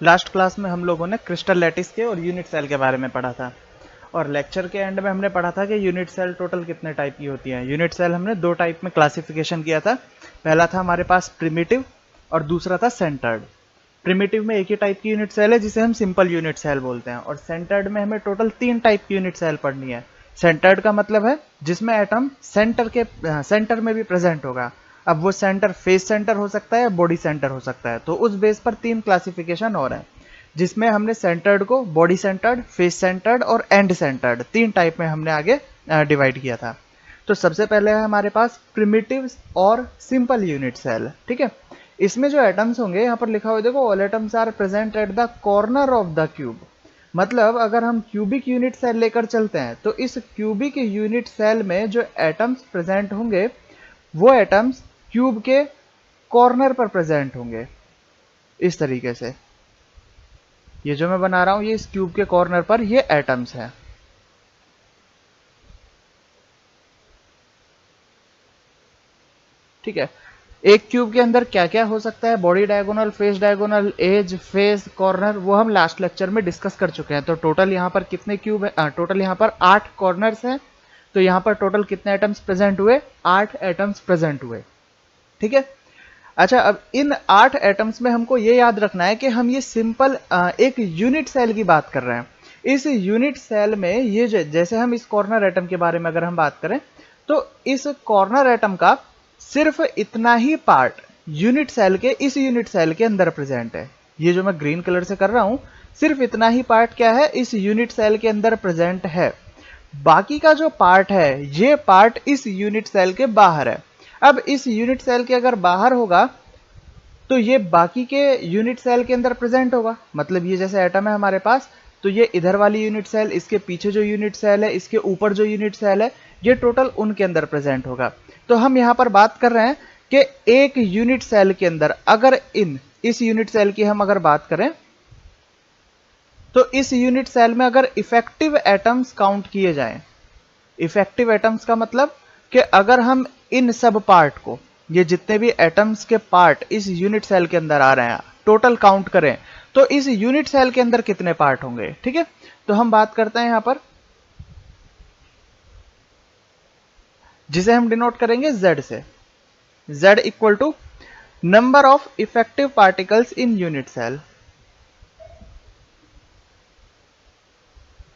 Last class में हम लोगों ने क्रिस्टल लैटिस के और यूनिट सेल के बारे में पढ़ा था, और लेक्चर के एंड में हमने पढ़ा था कि यूनिट सेल टोटल कितने टाइप की होती हैं। यूनिट सेल हमने दो टाइप में क्लासिफिकेशन किया था। पहला था हमारे पास प्रिमिटिव और दूसरा था सेंटर्ड। प्रिमिटिव में एक ही टाइप की यूनिट सेल है जिसे हम सिंपल यूनिट सेल बोलते हैं, और सेंटर्ड में हमें टोटल 3 टाइप की यूनिट सेल पढ़नी है। सेंटर्ड का मतलब है जिसमें एटम सेंटर में भी प्रेजेंट होगा। अब वो सेंटर फेस सेंटर हो सकता है या बॉडी सेंटर हो सकता है, तो उस बेस पर 3 क्लासिफिकेशन और है, जिसमें हमने सेंटर्ड को बॉडी सेंटर्ड, फेस सेंटर्ड और एंड सेंटर्ड 3 टाइप में हमने आगे डिवाइड किया था। तो सबसे पहले है हमारे पास प्रिमिटिव और सिंपल यूनिट सेल। ठीक है, इसमें जो एटम्स होंगे यहाँ पर लिखा हुआ देखो, all atoms are present at the corner of the cube. मतलब अगर हम क्यूबिक यूनिट सेल लेकर चलते हैं तो इस क्यूबिक यूनिट सेल में जो एटम्स प्रेजेंट होंगे वो एटम्स क्यूब के कॉर्नर पर प्रेजेंट होंगे। इस तरीके से ये जो मैं बना रहा हूं ये इस क्यूब के कॉर्नर पर ये एटम्स हैं। ठीक है, एक क्यूब के अंदर क्या क्या हो सकता है, body diagonal, face diagonal, edge, face, corner, वो हम लास्ट लेक्चर में डिस्कस कर चुके हैं। तो टोटल यहाँ पर कितने क्यूब है, टोटल यहाँ पर 8 कॉर्नर्स हैं। तो यहाँ पर टोटल कितने एटम्स प्रेजेंट हुए, 8 एटम्स प्रेजेंट हुए। ठीक है, अच्छा अब इन 8 एटम्स में हमको ये याद रखना है कि हम ये सिंपल एक यूनिट सेल की बात कर रहे हैं। इस यूनिट सेल में ये जैसे हम इस कॉर्नर एटम के बारे में अगर हम बात करें तो इस कॉर्नर एटम का सिर्फ इतना ही पार्ट यूनिट सेल के इस यूनिट सेल के अंदर प्रेजेंट है। ये जो मैं ग्रीन कलर से कर रहा हूं सिर्फ इतना ही पार्ट क्या है, इस यूनिट सेल के अंदर प्रेजेंट है। बाकी का जो पार्ट है ये पार्ट इस यूनिट सेल के बाहर है। अब इस यूनिट सेल के अगर बाहर होगा तो ये बाकी के यूनिट सेल के अंदर प्रेजेंट होगा। मतलब ये जैसे एटम है हमारे पास, तो ये इधर वाली यूनिट सेल, इसके पीछे जो यूनिट सेल है, इसके ऊपर जो यूनिट सेल है, ये टोटल उनके अंदर प्रेजेंट होगा। तो हम यहां पर बात कर रहे हैं कि एक यूनिट सेल के अंदर अगर इस यूनिट सेल की हम अगर बात करें तो इस यूनिट सेल में अगर इफेक्टिव एटम्स काउंट किए जाएं, इफेक्टिव एटम्स का मतलब कि अगर हम इन सब पार्ट को, ये जितने भी एटम्स के पार्ट इस यूनिट सेल के अंदर आ रहे हैं, टोटल काउंट करें तो इस यूनिट सेल के अंदर कितने पार्ट होंगे। ठीक है, तो हम बात करते हैं यहां पर, जिसे हम डिनोट करेंगे Z से। Z equal to number of effective particles in unit cell,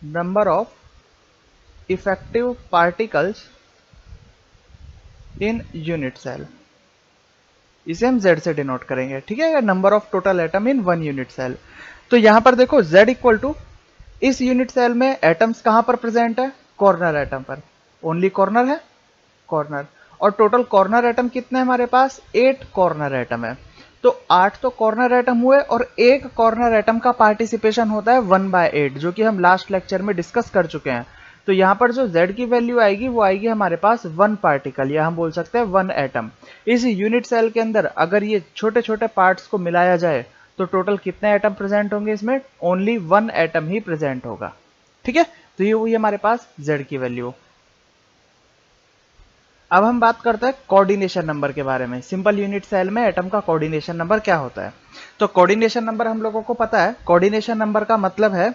number of effective particles in unit cell, इसे हम Z से डिनोट करेंगे। ठीक है, number of total atom in one unit cell. तो यहां पर देखो Z इक्वल टू इस यूनिट सेल में एटम्स कहां पर प्रेजेंट है, कॉर्नर एटम पर। ओनली कॉर्नर है, कॉर्नर, और टोटल कॉर्नर एटम कितने हैं हमारे पास, 8 कॉर्नर एटम है। तो 8 तो कॉर्नर एटम हुए, और एक कॉर्नर एटम का पार्टिसिपेशन होता है 1/8, जो कि हम लास्ट लेक्चर में डिस्कस कर चुके हैं। तो यहां पर जो Z की वैल्यू आएगी वो आएगी हमारे पास 1 पार्टिकल, या हम बोल सकते हैं 1 एटम। इस यूनिट सेल के अंदर अगर ये छोटे छोटे पार्ट्स को मिलाया जाए तो टोटल कितने एटम प्रेजेंट होंगे, इसमें ओनली 1 एटम ही प्रेजेंट होगा। ठीक है, तो ये हुई हमारे पास Z की वैल्यू। अब हम बात करते हैं कोऑर्डिनेशन नंबर के बारे में। सिंपल यूनिट सेल में एटम का कोऑर्डिनेशन नंबर क्या होता है। तो कोऑर्डिनेशन नंबर हम लोगों को पता है, कोऑर्डिनेशन नंबर का मतलब है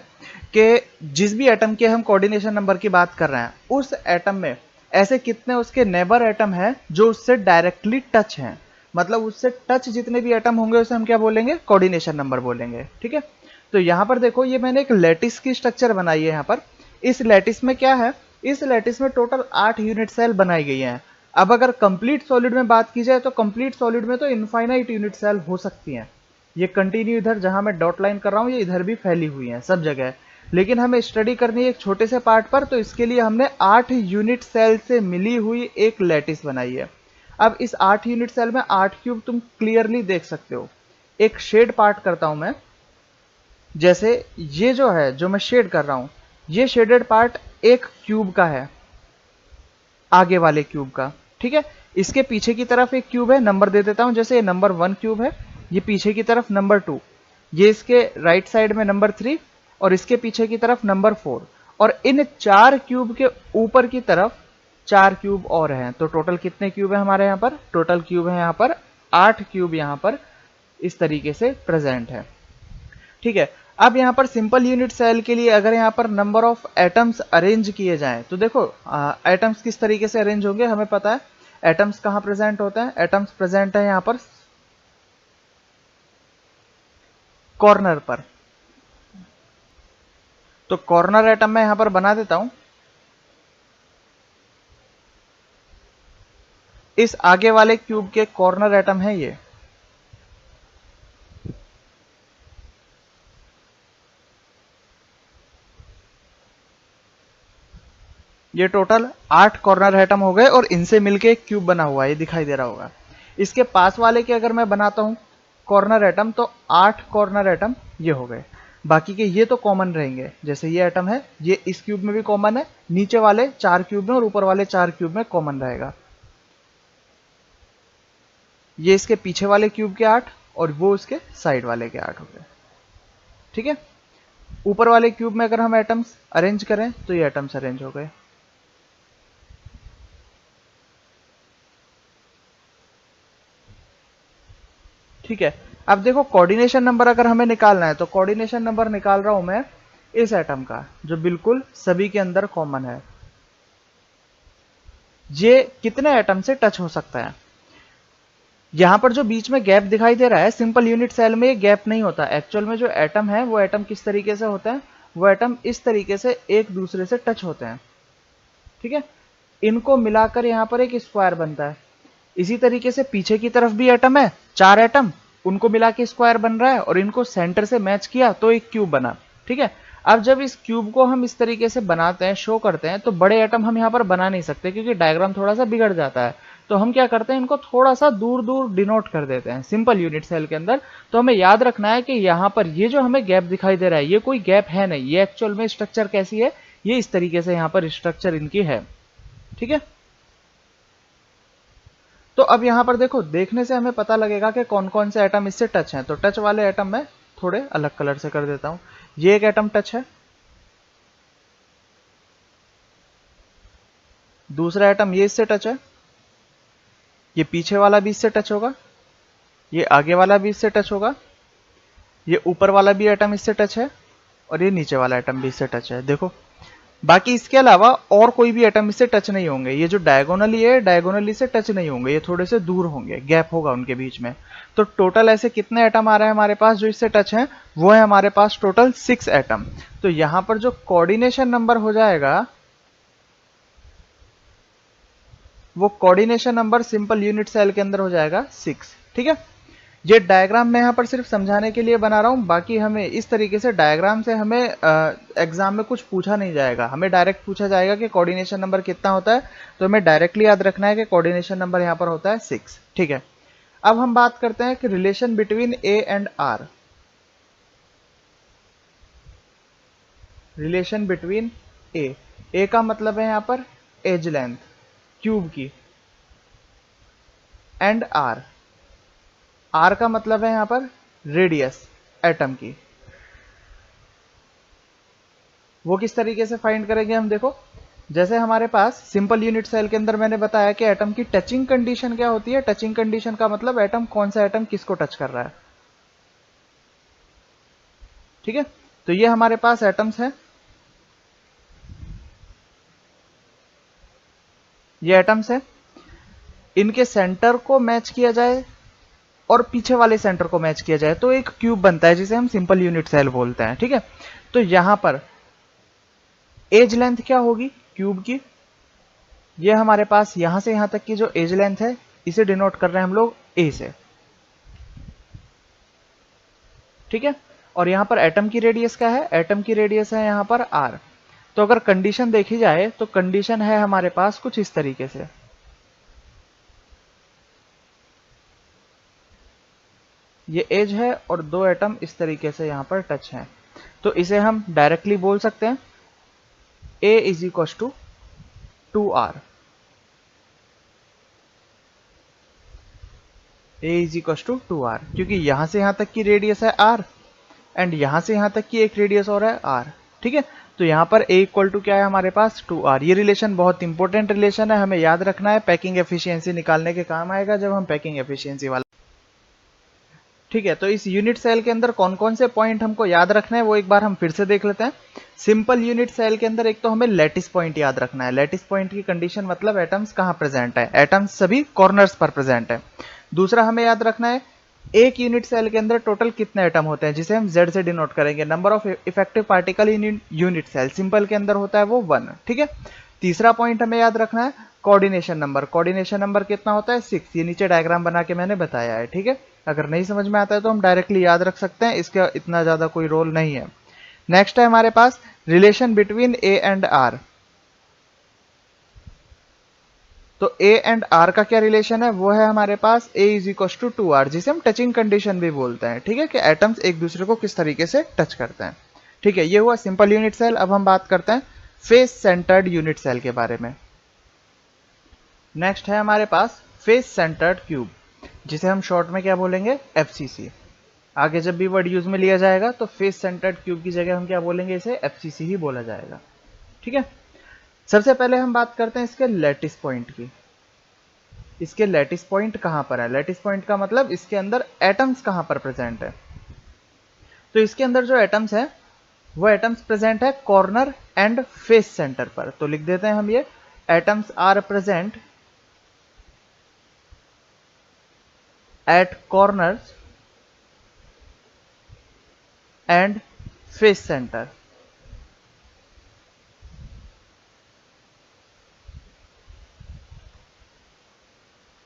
कि जिस भी एटम के हम कोऑर्डिनेशन नंबर की बात कर रहे हैं उस एटम में ऐसे कितने उसके नेबर एटम हैं जो उससे डायरेक्टली टच हैं। मतलब उससे टच जितने भी एटम होंगे उसे हम क्या बोलेंगे, कोऑर्डिनेशन नंबर बोलेंगे। ठीक है, तो यहां पर देखो ये मैंने एक लैटिस की स्ट्रक्चर बनाई है। यहाँ पर इस लैटिस में क्या है, इस लैटिस में टोटल 8 यूनिट सेल बनाई गई हैं। अब अगर कंप्लीट सॉलिड में बात की जाए तो कंप्लीट सॉलिड में तो इनफाइनाइट यूनिट सेल हो सकती हैं। ये कंटिन्यू इधर जहां मैं डॉट लाइन कर रहा हूं ये इधर भी फैली हुई हैं सब जगह, लेकिन हमें स्टडी करनी है एक छोटे से पार्ट पर, तो इसके लिए हमने 8 यूनिट सेल से मिली हुई एक लैटिस बनाई है। अब इस 8 यूनिट सेल में 8 क्यूब तुम क्लियरली देख सकते हो। एक शेड पार्ट करता हूं मैं, जैसे ये जो है जो मैं शेड कर रहा हूं ये शेडेड पार्ट एक क्यूब का है, आगे वाले क्यूब का। ठीक है, इसके पीछे की तरफ एक क्यूब है, नंबर दे देता हूं, जैसे ये नंबर 1 क्यूब है, ये पीछे की तरफ नंबर 2, ये इसके राइट साइड में नंबर 3, और इसके पीछे की तरफ नंबर 4, और इन 4 क्यूब के ऊपर की तरफ 4 क्यूब और हैं। तो टोटल कितने क्यूब है हमारे यहाँ पर, टोटल क्यूब है यहाँ पर 8 क्यूब यहाँ पर इस तरीके से प्रेजेंट है। ठीक है। अब यहाँ पर सिंपल यूनिट सेल के लिए अगर यहाँ पर नंबर ऑफ एटम्स अरेंज किए जाएं तो देखो एटम्स किस तरीके से अरेंज होंगे हमें पता है। एटम्स कहाँ प्रेजेंट होते हैं, एटम्स प्रेजेंट है यहाँ पर कॉर्नर पर। तो कॉर्नर एटम मैं यहां पर बना देता हूं। इस आगे वाले क्यूब के कॉर्नर एटम है ये। ये टोटल 8 कॉर्नर एटम हो गए और इनसे मिलके एक क्यूब बना हुआ है, ये दिखाई दे रहा होगा। इसके पास वाले के अगर मैं बनाता हूं कॉर्नर एटम तो 8 कॉर्नर एटम ये हो गए। बाकी के ये तो कॉमन रहेंगे, जैसे ये एटम है ये इस क्यूब में भी कॉमन है, नीचे वाले 4 क्यूब में और ऊपर वाले 4 क्यूब में कॉमन रहेगा। ये इसके पीछे वाले क्यूब के 8 और वो उसके साइड वाले के 8 हो गए। ठीक है। ऊपर वाले क्यूब में अगर हम एटम्स अरेंज करें तो ये एटम्स अरेंज हो गए। ठीक है। अब देखो कोऑर्डिनेशन नंबर अगर हमें निकालना है तो कोऑर्डिनेशन नंबर निकाल रहा हूं मैं इस एटम का जो बिल्कुल सभी के अंदर कॉमन है। ये कितने एटम से टच हो सकता है। यहां पर जो बीच में गैप दिखाई दे रहा है सिंपल यूनिट सेल में ये गैप नहीं होता। एक्चुअल में जो एटम है वो एटम किस तरीके से होता है, वो एटम इस तरीके से एक दूसरे से टच होते हैं। ठीक है। इनको मिलाकर यहां पर एक स्क्वायर बनता है। इसी तरीके से पीछे की तरफ भी एटम है, 4 एटम, उनको मिला के स्क्वायर बन रहा है और इनको सेंटर से मैच किया तो एक क्यूब बना। ठीक है। अब जब इस क्यूब को हम इस तरीके से बनाते हैं, शो करते हैं, तो बड़े एटम हम यहाँ पर बना नहीं सकते क्योंकि डायग्राम थोड़ा सा बिगड़ जाता है। तो हम क्या करते हैं, इनको थोड़ा सा दूर दूर डिनोट कर देते हैं सिंपल यूनिट सेल के अंदर। तो हमें याद रखना है कि यहाँ पर ये जो हमें गैप दिखाई दे रहा है ये कोई गैप है नहीं, ये एक्चुअल में स्ट्रक्चर कैसी है, ये इस तरीके से यहाँ पर स्ट्रक्चर इनकी है। ठीक है। तो अब यहां पर देखो, देखने से हमें पता लगेगा कि कौन कौन से एटम इससे टच हैं। तो टच वाले एटम मैं थोड़े अलग कलर से कर देता हूं। ये एक एटम टच है, दूसरा एटम ये इससे टच है, ये पीछे वाला भी इससे टच होगा, ये आगे वाला भी इससे टच होगा, ये ऊपर वाला भी एटम इससे टच है और ये नीचे वाला एटम भी इससे टच है। देखो बाकी इसके अलावा और कोई भी एटम इससे टच नहीं होंगे। ये जो डायगोनली है डायगोनली से टच नहीं होंगे, ये थोड़े से दूर होंगे, गैप होगा उनके बीच में। तो टोटल ऐसे कितने एटम आ रहे हैं हमारे पास जो इससे टच हैं, वो है हमारे पास टोटल 6 एटम। तो यहां पर जो कोऑर्डिनेशन नंबर हो जाएगा वो coordination number simple unit cell के अंदर हो जाएगा 6। ठीक है। ये डायग्राम मैं यहाँ पर सिर्फ समझाने के लिए बना रहा हूँ, बाकी हमें इस तरीके से डायग्राम से हमें एग्जाम में कुछ पूछा नहीं जाएगा, हमें डायरेक्ट पूछा जाएगा कि कोऑर्डिनेशन नंबर कितना होता है। तो हमें डायरेक्टली याद रखना है कि कोऑर्डिनेशन नंबर यहाँ पर होता है 6। ठीक है। अब हम बात करते हैं कि relation between A and R. Relation between A का मतलब है यहाँ पर एज लेंथ क्यूब की, एंड आर का मतलब है यहां पर रेडियस एटम की। वो किस तरीके से फाइंड करेंगे हम, देखो जैसे हमारे पास सिंपल यूनिट सेल के अंदर मैंने बताया कि एटम की टचिंग कंडीशन क्या होती है। टचिंग कंडीशन का मतलब एटम कौन सा एटम किसको टच कर रहा है। ठीक है। तो ये हमारे पास एटम्स हैं, ये एटम्स हैं, इनके सेंटर को मैच किया जाए और पीछे वाले सेंटर को मैच किया जाए तो एक क्यूब बनता है जिसे हम सिंपल यूनिट सेल बोलते हैं। ठीक है। तो यहां पर एज लेंथ क्या होगी क्यूब की, ये हमारे पास यहां से यहां तक की जो एज लेंथ है इसे डिनोट कर रहे हैं हम लोग ए से। ठीक है। और यहां पर एटम की रेडियस क्या है, एटम की रेडियस है यहां पर आर। तो अगर कंडीशन देखी जाए तो कंडीशन है हमारे पास कुछ इस तरीके से, ये एज है और 2 एटम इस तरीके से यहां पर टच हैं। तो इसे हम डायरेक्टली बोल सकते हैं A is equal to 2R। A is equal to 2R क्योंकि यहां से यहां तक की रेडियस है R एंड यहां से यहां तक की एक रेडियस और है R। ठीक है। तो यहां पर A इक्वल टू क्या है हमारे पास 2R। ये रिलेशन बहुत इंपॉर्टेंट रिलेशन है, हमें याद रखना है, पैकिंग एफिशिएंसी निकालने के काम आएगा जब हम पैकिंग एफिशिएंसी वाला ठीक है, तो इस यूनिट सेल के अंदर कौन कौन से पॉइंट हमको याद रखना है वो एक बार हम फिर से देख लेते हैं। सिंपल यूनिट सेल के अंदर एक तो हमें लैटिस पॉइंट याद रखना है। लैटिस पॉइंट की कंडीशन मतलब एटम्स कहाँ प्रेजेंट है, एटम्स सभी कॉर्नर्स पर प्रेजेंट है। दूसरा हमें याद रखना है एक यूनिट सेल के अंदर टोटल कितने एटम होते हैं, जिसे हम Z से डिनोट करेंगे। Number of effective particle in unit cell, simple के अंदर होता है वो 1। ठीक है, तीसरा पॉइंट हमें याद रखना है कोऑर्डिनेशन नंबर। कोऑर्डिनेशन नंबर कितना होता है 6। ये नीचे डायग्राम बना के मैंने बताया है। ठीक है, अगर नहीं समझ में आता है तो हम डायरेक्टली याद रख सकते हैं, इसका इतना ज्यादा कोई रोल नहीं है। नेक्स्ट है हमारे पास relation between A and R। तो A एंड R का क्या रिलेशन है, वो है हमारे पास A is equal to 2R, जिसे हम टचिंग कंडीशन भी बोलते हैं। ठीक है, कि एटम्स एक दूसरे को किस तरीके से टच करते हैं। ठीक है, ये हुआ सिंपल यूनिट सेल। अब हम बात करते हैं फेस सेंटर्ड यूनिट सेल के बारे में। नेक्स्ट है हमारे पास फेस सेंटर्ड क्यूब, जिसे हम शॉर्ट में क्या बोलेंगे, FCC। आगे जब भी वर्ड यूज में लिया जाएगा तो फेस सेंटर्ड क्यूब की जगह हम क्या बोलेंगे, इसे FCC ही बोला जाएगा। ठीक है, सबसे पहले हम बात करते हैं इसके लैटिस पॉइंट की। इसके लैटिस पॉइंट कहां पर है, लैटिस पॉइंट का मतलब इसके अंदर एटम्स कहां पर प्रेजेंट है। तो इसके अंदर जो एटम्स है वो एटम्स प्रेजेंट है कॉर्नर एंड फेस सेंटर पर। तो लिख देते हैं हम ये, atoms are present at corners and face centre.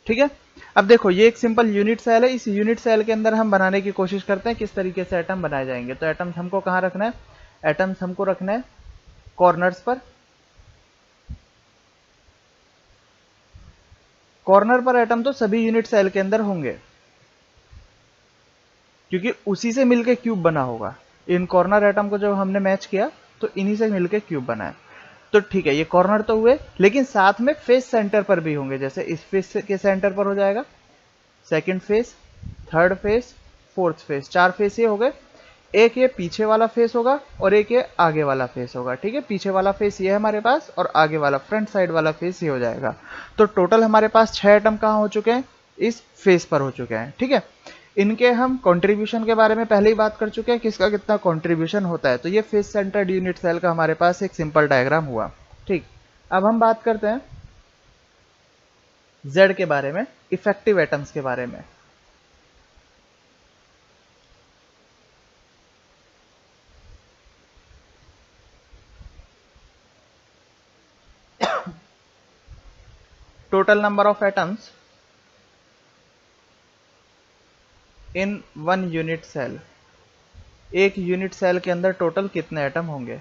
ठीक है, अब देखो ये एक सिंपल यूनिट सेल है। इस यूनिट सेल के अंदर हम बनाने की कोशिश करते हैं किस तरीके से एटम बनाए जाएंगे। तो एटम्स हमको कहां रखना है, एटम्स हमको रखना है कॉर्नर्स पर। कॉर्नर पर एटम तो सभी यूनिट सेल के अंदर होंगे, क्योंकि उसी से मिलके क्यूब बना होगा। इन कॉर्नर एटम को जब हमने मैच किया तो इन्हीं से मिलके क्यूब बना है। तो ठीक है, ये कॉर्नर तो हुए, लेकिन साथ में फेस सेंटर पर भी होंगे। जैसे इस फेस के सेंटर पर हो जाएगा second face, third phase, fourth face, 4 face ये हो गए। एक ये पीछे वाला फेस होगा और एक ये आगे वाला फेस होगा। ठीक है, पीछे वाला फेस ये है हमारे पास और आगे वाला फ्रंट साइड वाला फेस ये हो जाएगा। तो टोटल हमारे पास 6 एटम कहाँ हो चुके हैं, इस फेस पर हो चुके हैं। ठीक है, इनके हम कंट्रीब्यूशन के बारे में पहले ही बात कर चुके हैं, किसका कितना कंट्रीब्यूशन होता है। तो ये फेस सेंटर्ड यूनिट सेल का हमारे पास एक सिंपल डायग्राम हुआ। ठीक, अब हम बात करते हैं Z के बारे में, इफेक्टिव एटम्स के बारे में। Total number of atoms in 1 unit cell. एक यूनिट सेल के अंदर टोटल कितने एटम होंगे,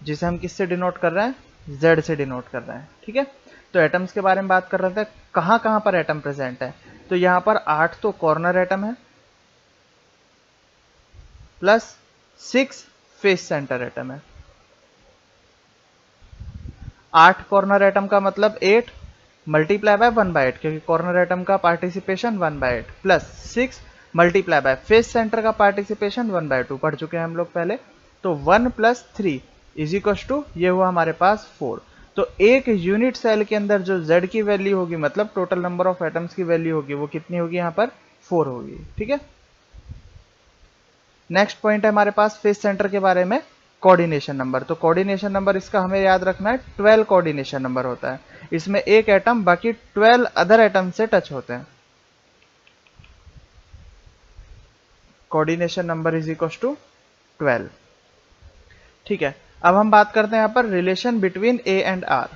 जिसे हम किससे डिनोट कर रहे हैं, Z से डिनोट कर रहे हैं। ठीक है, तो एटम्स के बारे में बात कर रहे थे, कहां कहां पर एटम प्रेजेंट है। तो यहां पर 8 तो कॉर्नर एटम है प्लस 6 फेस सेंटर एटम है। 8 कॉर्नर एटम का मतलब 8 मल्टीप्लाई बाय 1/8, क्योंकि कॉर्नर एटम का participation 1/8 plus 6 multiply by face centre का पार्टिसिपेशन 1/2 पढ़ चुके हैं हम लोग पहले। तो 1 + 3 इज इक्वल टू, ये हुआ हमारे पास 4। तो एक यूनिट सेल के अंदर जो Z की वैल्यू होगी, मतलब टोटल नंबर ऑफ एटम्स की वैल्यू होगी, वो कितनी होगी, यहाँ पर 4 होगी। ठीक है, नेक्स्ट पॉइंट है हमारे पास फेस सेंटर के बारे में, कोऑर्डिनेशन नंबर। तो कोऑर्डिनेशन नंबर इसका हमें याद रखना है 12 कोऑर्डिनेशन नंबर होता है। इसमें एक एटम बाकी 12 अदर एटम से टच होते हैं। Coordination number is equal to 12। ठीक है, अब हम बात करते हैं यहां पर relation between A and R।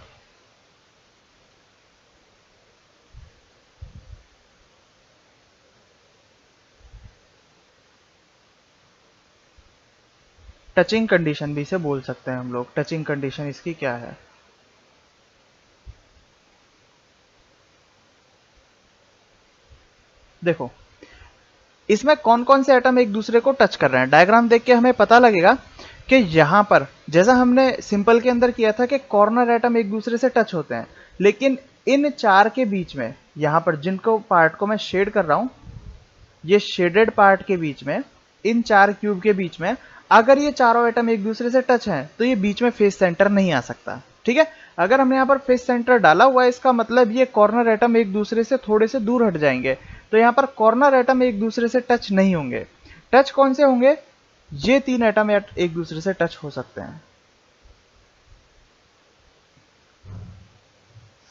Touching condition भी इसे बोल सकते हैं हम लोग। टचिंग कंडीशन इसकी क्या है, देखो इसमें कौन कौन से एटम एक दूसरे को टच कर रहे हैं। डायग्राम देख के हमें पता लगेगा कि यहां पर जैसा हमने सिंपल के अंदर किया था कि कॉर्नर एटम एक दूसरे से टच होते हैं, लेकिन इन 4 के बीच में, यहां पर जिनको पार्ट को मैं शेड कर रहा हूं, ये शेडेड पार्ट के बीच में, इन 4 क्यूब के बीच में अगर ये चारों एटम एक दूसरे से टच हैं तो ये बीच में फेस सेंटर नहीं आ सकता। ठीक है, अगर हमने यहाँ पर फेस सेंटर डाला हुआ है, इसका मतलब ये कॉर्नर एटम एक दूसरे से थोड़े से दूर हट जाएंगे। तो यहाँ पर कॉर्नर एटम एक दूसरे से टच नहीं होंगे। टच कौन से होंगे? ये 3 एटम एक दूसरे से टच हो सकते हैं।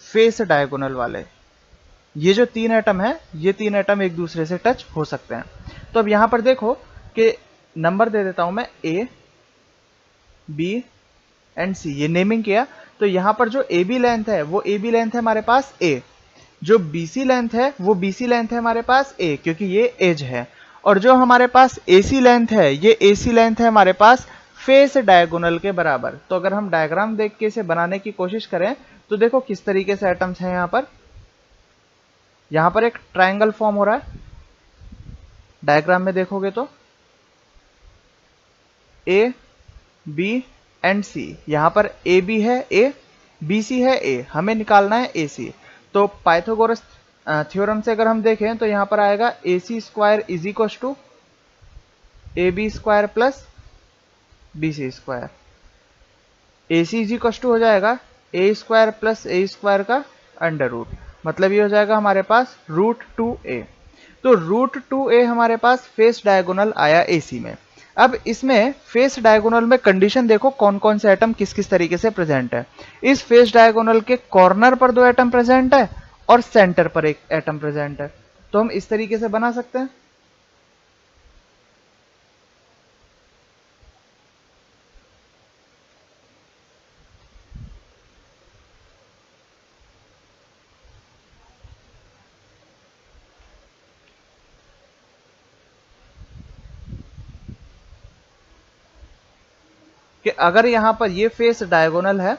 फेस डायगोनल वाले, ये जो 3 एटम है, ये 3 एटम एक दूसरे से टच हो सकते हैं। तो अब यहां पर देखो कि नंबर दे देता हूं मैं ए, बी एंड सी, ये नेमिंग किया। तो यहां पर जो ए बी लेंथ है वो ए बी लेंथ है हमारे पास ए, जो बी सी लेंथ है वो बी सी लेंथ है हमारे पास ए, क्योंकि ये एज है। और जो हमारे पास ए सी लेंथ है, ये ए सी लेंथ है हमारे पास फेस डायगोनल के बराबर। तो अगर हम डायग्राम देख के इसे बनाने की कोशिश करें तो देखो किस तरीके से एटम्स हैं। यहां पर एक ट्रायंगल फॉर्म हो रहा है। डायग्राम में देखोगे तो ए बी एंड सी, यहां पर ए बी है ए, बी सी है ए, हमें निकालना है ए सी। तो पाइथागोरस थ्योरम से अगर हम देखें तो यहां पर आएगा A C square is equal to A B square plus B C square. A C is equal to हो जाएगा A square plus A square का अंडर रूट, मतलब ये हो जाएगा हमारे पास रूट 2a। तो रूट 2a हमारे पास फेस डायगोनल आया एसी में। अब इसमें फेस डायगोनल में कंडीशन देखो कौन कौन से एटम किस किस तरीके से प्रेजेंट है। इस फेस डायगोनल के कॉर्नर पर 2 एटम प्रेजेंट है और सेंटर पर 1 एटम प्रेजेंट है। तो हम इस तरीके से बना सकते हैं। कि अगर यहां पर ये फेस डायगोनल है,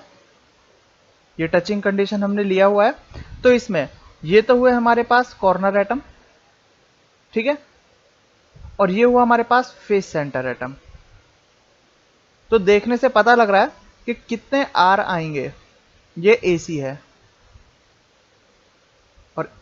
ये टचिंग कंडीशन हमने लिया हुआ है, तो इसमें ये तो हुए हमारे पास कॉर्नर एटम, ठीक है, और ये हुआ हमारे पास फेस सेंटर एटम। तो देखने से पता लग रहा है कि कितने आर आएंगे। ये एसी है और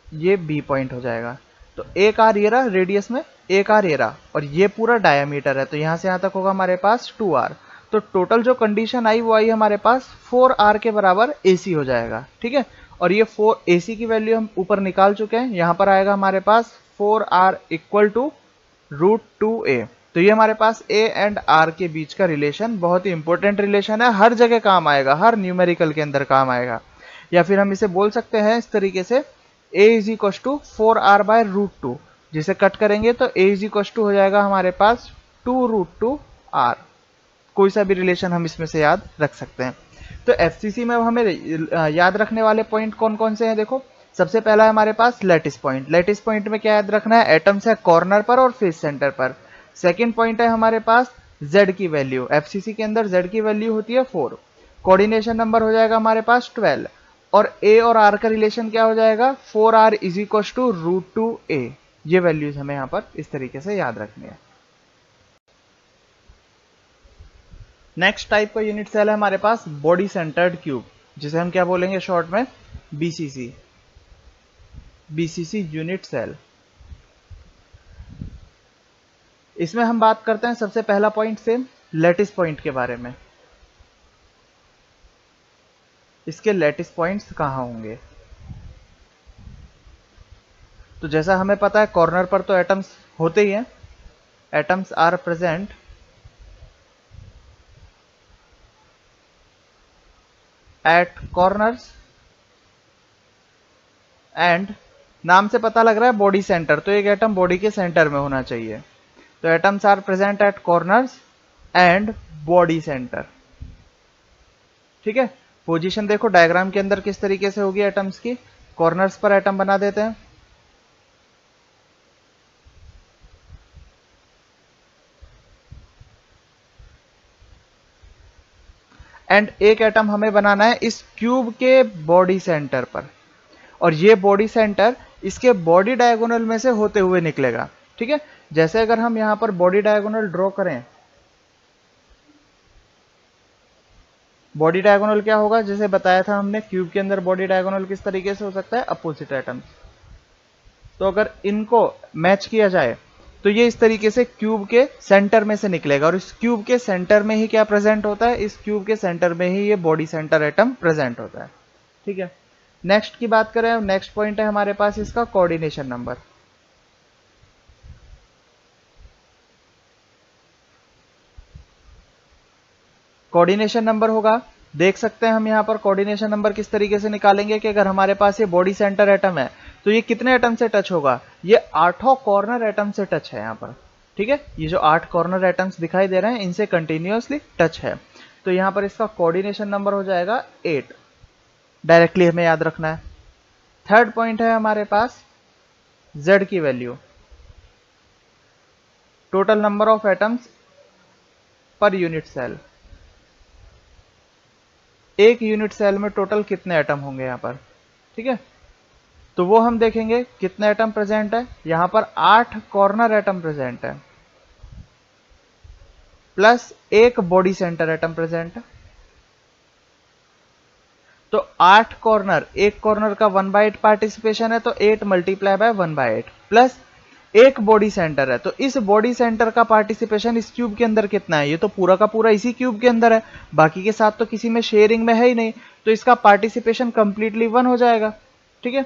ये बी पॉइंट हो जाएगा। तो एक आर ये रहा रेडियस में, एक आर ये रहा, और ये पूरा डायमीटर है। तो यहां से यहां तक होगा हमारे पास 2r। तो टोटल जो कंडीशन आई वो आई हमारे पास 4r के बराबर AC हो जाएगा, ठीक है। और ये 4 AC की वैल्यू हम ऊपर निकाल चुके हैं। यहां पर आएगा हमारे पास 4r equal to root 2a। तो ये हमारे पास A एंड R के बीच का रिलेशन बहुत ही इंपॉर्टेंट रिलेशन है, हर जगह काम आएगा, हर न्यूमेरिकल के अंदर काम आएगा। या फिर हम इसे बोल सकते हैं इस तरीके से A is equal to 4r by root 2, जिसे कट करेंगे तो A इज इक्वल टू हो जाएगा हमारे पास 2 रूट 2r। कोई सा भी रिलेशन हम इसमें से याद रख सकते हैं। तो FCC में हमें याद रखने वाले पॉइंट कौन कौन से हैं देखो। सबसे पहला है हमारे pass lattice point. Lattice point में क्या याद रखना है? एटम्स है कॉर्नर पर और फेस सेंटर पर। सेकेंड पॉइंट है हमारे पास Z की वैल्यू। FCC के अंदर Z की वैल्यू होती है 4। कोऑर्डिनेशन नंबर हो जाएगा हमारे पास 12। और A और R का रिलेशन क्या हो जाएगा? 4r is equal to root 2a। ये वैल्यूज हमें यहाँ पर इस तरीके से याद रखनी है। नेक्स्ट टाइप का यूनिट सेल है हमारे पास बॉडी सेंटर्ड क्यूब, जिसे हम क्या बोलेंगे शॉर्ट में? BCC। BCC unit cell. इसमें हम बात करते हैं सबसे पहला पॉइंट सेम लैटिस पॉइंट के बारे में। इसके लैटिस पॉइंट्स कहां होंगे? तो जैसा हमें पता है कॉर्नर पर तो एटम्स होते ही हैं। Atoms are present at corners and, नाम से पता लग रहा है बॉडी सेंटर, तो एक एटम बॉडी के सेंटर में होना चाहिए। तो atoms are present at corners and body centre, ठीक है। पोजीशन देखो डायग्राम के अंदर किस तरीके से होगी एटम्स की। कॉर्नर्स पर एटम बना देते हैं, एंड एक एटम हमें बनाना है इस क्यूब के बॉडी सेंटर पर, और ये बॉडी सेंटर इसके बॉडी डायगोनल में से होते हुए निकलेगा, ठीक है। जैसे अगर हम यहां पर बॉडी डायगोनल ड्रॉ करें, बॉडी डायगोनल क्या होगा? जैसे बताया था हमने क्यूब के अंदर बॉडी डायगोनल किस तरीके से हो सकता है? Opposite atoms. तो अगर इनको मैच किया जाए तो ये इस तरीके से क्यूब के सेंटर में से निकलेगा, और इस क्यूब के सेंटर में ही क्या प्रेजेंट होता है? इस क्यूब के सेंटर में ही ये बॉडी सेंटर एटम प्रेजेंट होता है, ठीक है। नेक्स्ट की बात करें, नेक्स्ट पॉइंट है हमारे पास इसका कोऑर्डिनेशन नंबर। कोऑर्डिनेशन नंबर होगा, देख सकते हैं हम यहाँ पर कोऑर्डिनेशन नंबर किस तरीके से निकालेंगे कि अगर हमारे पास ये बॉडी सेंटर एटम है तो ये कितने एटम से टच होगा, ये 8 कॉर्नर एटम से टच है यहाँ पर। ठीक है, ये जो 8 कॉर्नर एटम्स दिखाई दे रहे हैं इनसे कंटिन्यूअसली टच है, तो यहाँ पर इसका कोऑर्डिनेशन नंबर हो जाएगा 8, डायरेक्टली हमें याद रखना है। थर्ड पॉइंट है हमारे पास Z की value, total number of atoms per unit cell. एक यूनिट सेल में टोटल कितने एटम होंगे यहाँ पर। ठीक है, तो वो हम देखेंगे कितने एटम प्रेजेंट है। यहाँ पर 8 कॉर्नर एटम प्रेजेंट है प्लस एक बॉडी सेंटर एटम प्रेजेंट है। तो 8 कॉर्नर, एक कॉर्नर का 1/8 पार्टिसिपेशन है, तो 8 मल्टीप्लाई बाय 1/8 प्लस एक बॉडी सेंटर है, तो इस बॉडी सेंटर का पार्टिसिपेशन इस क्यूब के अंदर कितना है, ये तो पूरा का पूरा इसी क्यूब के अंदर है, बाकी के साथ तो किसी में शेयरिंग में है ही नहीं, तो इसका पार्टिसिपेशन कंप्लीटली 1 हो जाएगा। ठीक है,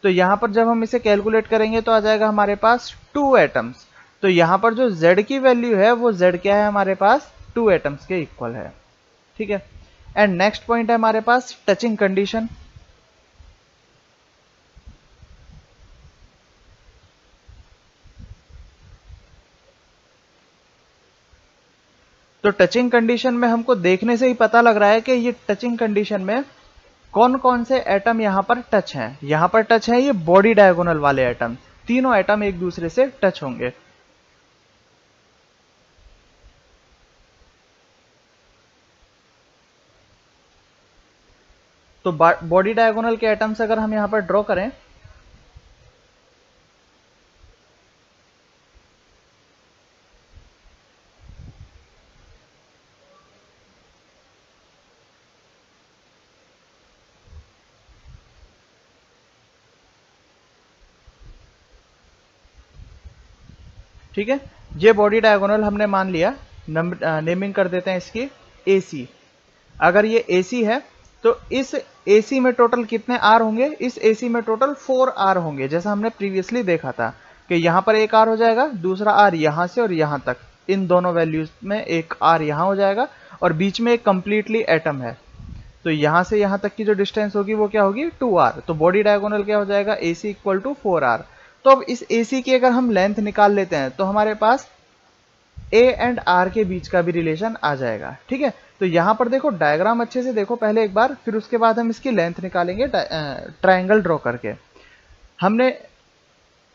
तो यहां पर जब हम इसे कैलकुलेट करेंगे तो आ जाएगा हमारे पास 2 एटम्स। तो यहां पर जो Z की वैल्यू है वो Z क्या है हमारे पास 2 एटम्स के इक्वल है। ठीक है, एंड नेक्स्ट पॉइंट है हमारे पास टचिंग कंडीशन। तो टचिंग कंडीशन में हमको देखने से ही पता लग रहा है कि ये टचिंग कंडीशन में कौन कौन से एटम यहां पर टच हैं। यहां पर टच है ये बॉडी डायगोनल वाले एटम, तीनों एटम एक दूसरे से टच होंगे। तो बॉडी डायगोनल के एटम्स अगर हम यहां पर ड्रॉ करें, ठीक है, ये बॉडी डायगोनल हमने मान लिया, नेमिंग कर देते हैं इसकी AC। अगर ये AC है तो इस AC में टोटल कितने R होंगे, इस AC में टोटल 4 R होंगे, जैसा हमने प्रीवियसली देखा था कि यहां पर एक R हो जाएगा, दूसरा R यहां से और यहां तक, इन दोनों वैल्यूज में एक R यहां हो जाएगा, और बीच में एक कंप्लीटली एटम है, तो यहां से यहां तक की जो डिस्टेंस होगी वो क्या होगी 2R। तो बॉडी डायगोनल क्या हो जाएगा AC इक्वल टू 4R। तो अब इस AC की अगर हम लेंथ निकाल लेते हैं तो हमारे पास A एंड R के बीच का भी रिलेशन आ जाएगा। ठीक है, तो यहां पर देखो डायग्राम अच्छे से देखो पहले एक बार, फिर उसके बाद हम इसकी लेंथ निकालेंगे ट्रायंगल ड्रॉ करके। हमने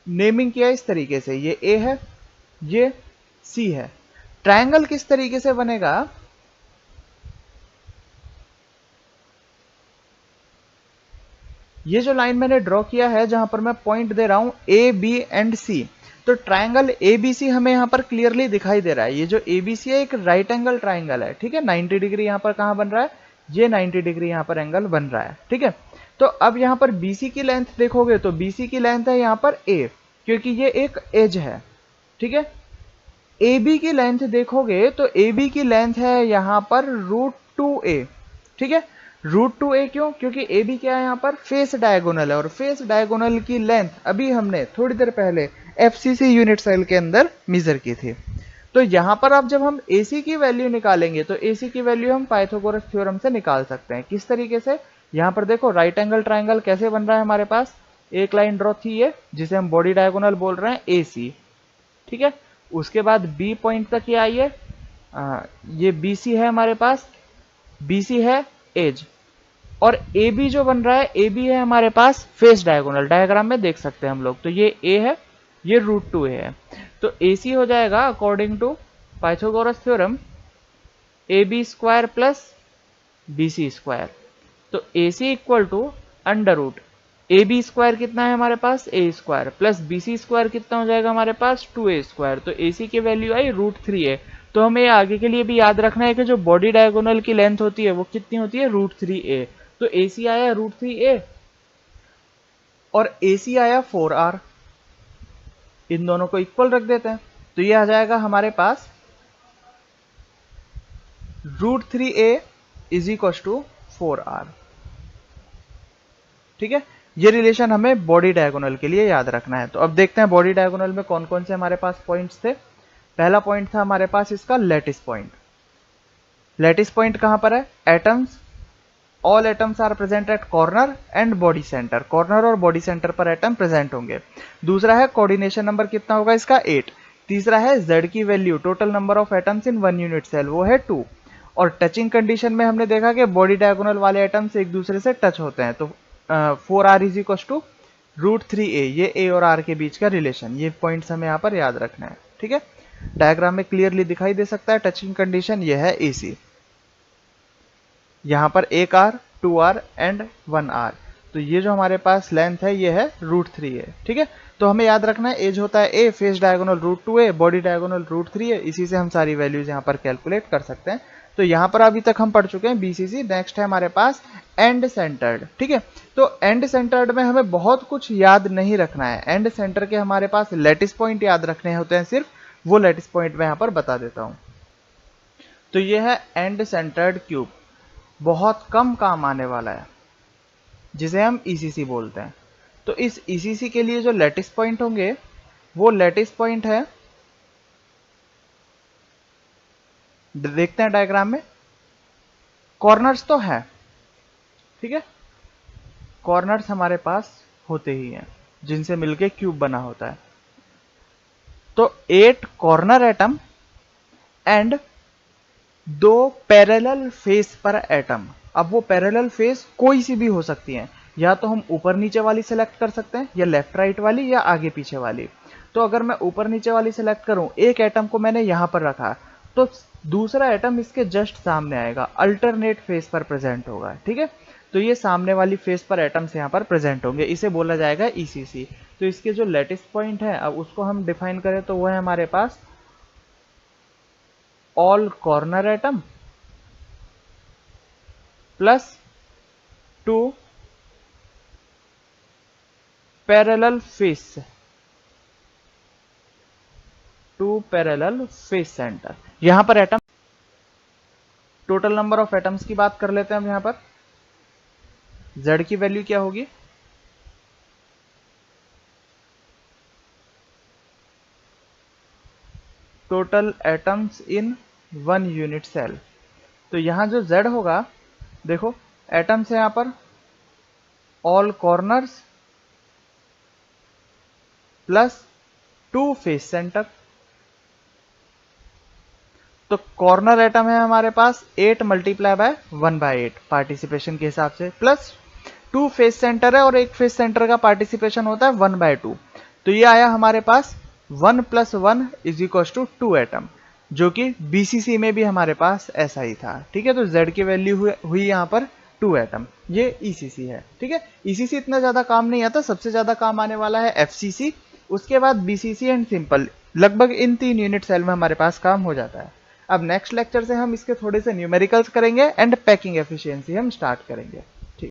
नेमिंग किया इस तरीके से, ये A है, ये C है। ट्रायंगल किस तरीके से बनेगा, ये जो लाइन मैंने ड्रॉ किया है जहां पर मैं पॉइंट दे रहा हूं A, B एंड C, तो ट्रायंगल ABC हमें यहां पर क्लियरली दिखाई दे रहा है। ये जो ABC है एक राइट एंगल ट्रायंगल है। ठीक है, 90 डिग्री यहां पर कहां बन रहा है, ये 90 डिग्री यहां पर एंगल बन रहा है। ठीक है, तो अब यहां पर BC की लेंथ देखोगे तो BC की लेंथ है यहां पर A, क्योंकि ये एक एज है। ठीक है, AB की लेंथ देखोगे तो AB की लेंथ है यहां पर √2A। ठीक है, √2A क्यों, क्योंकि AB क्या है यहाँ पर फेस डायगोनल है, और फेस डायगोनल की लेंथ अभी हमने थोड़ी देर पहले FCC यूनिट सेल के अंदर मेजर की थी। तो यहाँ पर अब जब हम AC की वैल्यू निकालेंगे तो AC की वैल्यू हम पाइथागोरस थ्योरम से निकाल सकते हैं। किस तरीके से, यहाँ पर देखो राइट एंगल ट्राइंगल कैसे बन रहा है हमारे पास, एक लाइन ड्रॉ थी ये जिसे हम बॉडी डायगोनल बोल रहे हैं AC। ठीक है, उसके बाद B पॉइंट तक ये आई है, ये BC है हमारे पास, BC है एज, और AB जो बन रहा है AB है हमारे पास फेस डायगोनल, डायग्राम में देख सकते हैं हम लोग। तो ये A है, ये √2A है, तो AC हो जाएगा according to Pythagoras theorem AB² plus BC²। तो AC equal to under root AB² कितना है हमारे पास A² प्लस BC² कितना हो जाएगा हमारे पास 2A²। तो AC की वैल्यू आई √3A। तो हमें आगे के लिए भी याद रखना है कि जो बॉडी डायगोनल की लेंथ होती है वो कितनी होती है √3A। तो AC आया √3A और AC आया 4R, इन दोनों को इक्वल रख देते हैं, तो ये आ जाएगा हमारे पास √3A is equal to 4R। ठीक है, ये रिलेशन हमें बॉडी डायगोनल के लिए याद रखना है। तो अब देखते हैं बॉडी डायगोनल में कौन कौन से हमारे पास पॉइंट्स थे। पहला पॉइंट था हमारे पास इसका लैटिस पॉइंट। लैटिस पॉइंट कहां पर है? Atoms, all atoms are present at corner and body centre. Corner और बॉडी सेंटर पर एटम प्रेजेंट होंगे। दूसरा है कोऑर्डिनेशन नंबर कितना होगा इसका? 8। तीसरा है z की value, total number of atoms in 1 unit cell, वो है 2। और टचिंग कंडीशन में हमने देखा कि बॉडी डायगोनल वाले एटम्स एक दूसरे से टच होते हैं। तो 4r is equal to √3a, ये a और r के बीच का रिलेशन, ये पॉइंट्स हमें यहाँ पर याद रखना है। ठीक है, डायग्राम में क्लियरली दिखाई दे सकता है टचिंग कंडीशन, ये है AC। यहाँ पर 1r, 2r एंड 1r। तो ये जो हमारे पास लेंथ है ये है √3a। ठीक है, तो हमें याद रखना है एज होता है a, face diagonal √2a, body diagonal √3a। इसी से हम सारी वैल्यूज यहाँ पर कैलकुलेट कर सकते हैं। तो यहाँ पर अभी तक हम पढ़ चुके हैं BCC। नेक्स्ट है हमारे पास एंड सेंटर्ड। ठीक है, तो एंड सेंटर्ड में हमें बहुत कुछ याद नहीं रखना है। एंड सेंटर के हमारे पास लैटिस पॉइंट याद रखने होते हैं सिर्फ, वो लैटिस पॉइंट मैं यहाँ पर बता देता हूँ। तो ये है एंड सेंटर्ड क्यूब, बहुत कम काम आने वाला है, जिसे हम ECC बोलते हैं। तो इस ECC के लिए जो लैटिस पॉइंट होंगे वो लैटिस पॉइंट है, देखते हैं डायग्राम में। कॉर्नर्स तो है, ठीक है, कॉर्नर्स हमारे पास होते ही हैं जिनसे मिलके क्यूब बना होता है। तो 8 corner atom and 2 parallel face पर एटम। अब वो पैरेलल फेस कोई सी भी हो सकती हैं, या तो हम ऊपर नीचे वाली सेलेक्ट कर सकते हैं, या लेफ्ट राइट वाली, या आगे पीछे वाली। तो अगर मैं ऊपर नीचे वाली सेलेक्ट करूं, एक एटम को मैंने यहां पर रखा, तो दूसरा एटम इसके जस्ट सामने आएगा, अल्टरनेट फेस पर प्रेजेंट होगा। ठीक है, तो ये सामने वाली फेस पर एटम्स यहाँ पर प्रेजेंट होंगे, इसे बोला जाएगा ECC। तो इसके जो लैटिस पॉइंट है, अब उसको हम डिफाइन करें तो वो है हमारे पास all corner atom plus 2 parallel face, 2 parallel face centre. यहां पर atom, total number of atoms की बात कर लेते हैं हम। यहां पर Z की वैल्यू क्या होगी? Total atoms in 1 unit cell. तो यहां जो Z होगा, देखो एटम्स है यहां पर all corners plus 2 face centre. तो कॉर्नर एटम है हमारे पास 8 मल्टीप्लाई बाय 1/8 पार्टिसिपेशन के हिसाब से, प्लस 2 फेस सेंटर है, और एक फेस सेंटर का पार्टिसिपेशन होता है 1/2। तो ये आया हमारे पास 1 + 1 = 2 एटम, जो कि BCC में भी हमारे पास ऐसा ही था। ठीक है, तो Z की वैल्यू हुई यहाँ पर 2 एटम, ये ECC है। ठीक है, ECC इतना ज्यादा काम नहीं आता, सबसे ज्यादा काम आने वाला है FCC, उसके बाद BCC एंड सिंपल। लगभग इन 3 यूनिट सेल में हमारे पास काम हो जाता है। अब नेक्स्ट लेक्चर से हम इसके थोड़े से न्यूमेरिकल्स करेंगे एंड पैकिंग एफिशिएंसी हम स्टार्ट करेंगे।